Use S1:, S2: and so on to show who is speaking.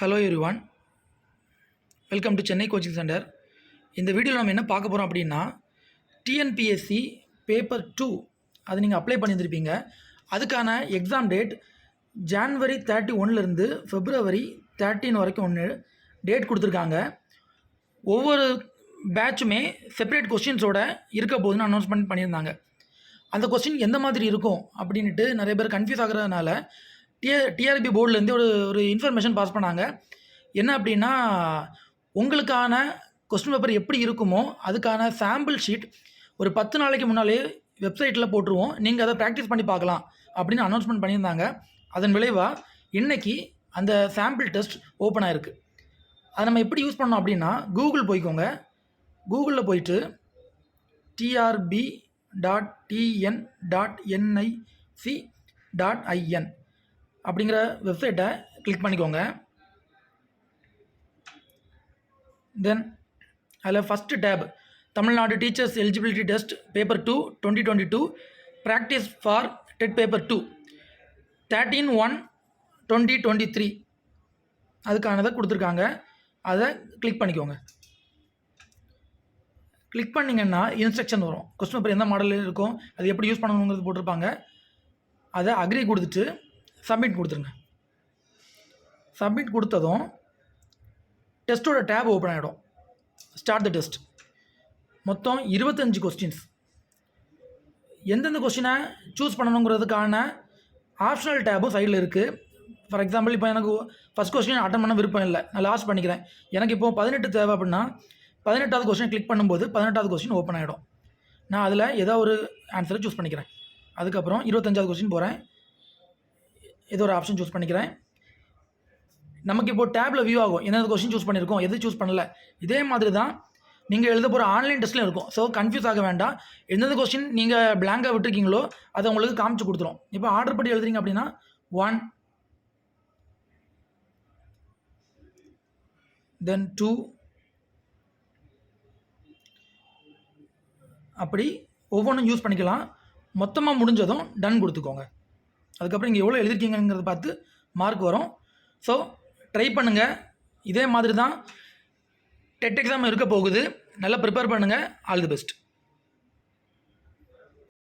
S1: Hello everyone, welcome to Chennai coaching centre. இந்த வீடியோவில் நம்ம என்ன பார்க்க போகிறோம் அப்படின்னா, டிஎன்பிஎஸ்சி பேப்பர் 2 அது நீங்கள் அப்ளை பண்ணியிருந்திருப்பீங்க. அதுக்கான எக்ஸாம் டேட் ஜான்வரி 31லேருந்து February 13 வரைக்கும் ஒன்று டேட் கொடுத்துருக்காங்க. ஒவ்வொரு பேட்சுமே செப்பரேட் கொஸ்டின்ஸோட இருக்க போகுதுன்னு அனௌன்ஸ்மெண்ட் பண்ணியிருந்தாங்க. அந்த கொஸ்டின் எந்த மாதிரி இருக்கும் அப்படின்ட்டு நிறைய பேர் கன்ஃபியூஸ் ஆகிறதுனால டிஆர்பி போர்டிலேருந்து ஒரு இன்ஃபர்மேஷன் பாஸ் பண்ணாங்க. என்ன அப்படின்னா, உங்களுக்கான கொஸ்டின் பேப்பர் எப்படி இருக்குமோ அதுக்கான சாம்பிள் ஷீட் ஒரு 10 நாளைக்கு முன்னாலே வெப்சைட்டில் போட்டுருவோம். நீங்கள் அதை ப்ராக்டிஸ் பண்ணி பார்க்கலாம் அப்படின்னு அனௌன்ஸ்மெண்ட் பண்ணியிருந்தாங்க. அதன் விளைவாக இன்றைக்கி அந்த சாம்பிள் டெஸ்ட் ஓப்பன் ஆகிருக்கு. அதை நம்ம எப்படி யூஸ் பண்ணோம் அப்படின்னா, கூகுள் போய்க்கோங்க. கூகுளில் போயிட்டு trb.tn.nic.in அப்படிங்கிற வெப்சைட்டை கிளிக் பண்ணிக்கோங்க. தென் அதில் first tape Tamil Nadu teachers eligibility test paper 2 2022 practice for dead paper 2 13/1/2023 அதுக்கானதை கொடுத்துருக்காங்க. அதை கிளிக் பண்ணிக்கோங்க. கிளிக் பண்ணிங்கன்னா இன்ஸ்ட்ரக்ஷன் வரும். கொஸ்டின் பேப்பர் எந்த மாடலில் இருக்கும், அது எப்படி யூஸ் பண்ணணுங்கிறது போட்டிருப்பாங்க. அதை அக்ரி கொடுத்துட்டு சப்மிட் கொடுத்துருங்க. சப்மிட் கொடுத்ததும் டெஸ்ட்டோட டேப் ஓப்பன் ஆகிடும். Start the test. மொத்தம் 25 கொஸ்டின்ஸ். எந்தெந்த கொஸ்டினை சூஸ் பண்ணணுங்கிறதுக்கான ஆப்ஷனல் டேபும் சைடில் இருக்குது. ஃபார் எக்ஸாம்பிள், இப்போ எனக்கு ஃபஸ்ட் கொஸ்டின் அட்டன் பண்ண விருப்பம் இல்லை, நான் லாஸ்ட் பண்ணிக்கிறேன். எனக்கு இப்போது 18 தேவை அப்படின்னா 18வது கொஸ்டின் கிளிக் பண்ணும்போது 18வது கொஸ்டின் ஓப்பன் ஆகிடும். நான் அதில் ஏதோ ஒரு ஆன்சரை சூஸ் பண்ணிக்கிறேன். அதுக்கப்புறம் 25வது கொஸ்டின் போகிறேன், ஏதோ ஒரு ஆப்ஷன் சூஸ் பண்ணிக்கிறேன். நமக்கு இப்போது டேப்பில் வியூ ஆகும் எந்தெந்த கொஸ்டின் சூஸ் பண்ணியிருக்கோம், எது சூஸ் பண்ணல. இதே மாதிரி தான் நீங்கள் எழுத போகிற ஆன்லைன் டெஸ்ட்லையும் இருக்கும். ஸோ கன்ஃபியூஸ் ஆக வேண்டாம். எந்தெந்த கொஸ்டின் நீங்கள் பிளாங்காக விட்டுருக்கீங்களோ அதை உங்களுக்கு காமிச்சு கொடுத்துரும். இப்போ ஆர்டர் படி எழுதுறீங்க அப்படின்னா 1 தென் 2 அப்படி ஒவ்வொன்றும் யூஸ் பண்ணிக்கலாம். மொத்தமாக முடிஞ்சதும் டன் கொடுத்துக்கோங்க. அதுக்கப்புறம் இங்கே எவ்வளோ எழுதிருக்கீங்கிறத பார்த்து மார்க் வரும். ஸோ ட்ரை பண்ணுங்கள். இதே மாதிரி தான் டெட் எக்ஸாம் இருக்க போகுது. நல்லா ப்ரிப்பேர் பண்ணுங்கள். All the best.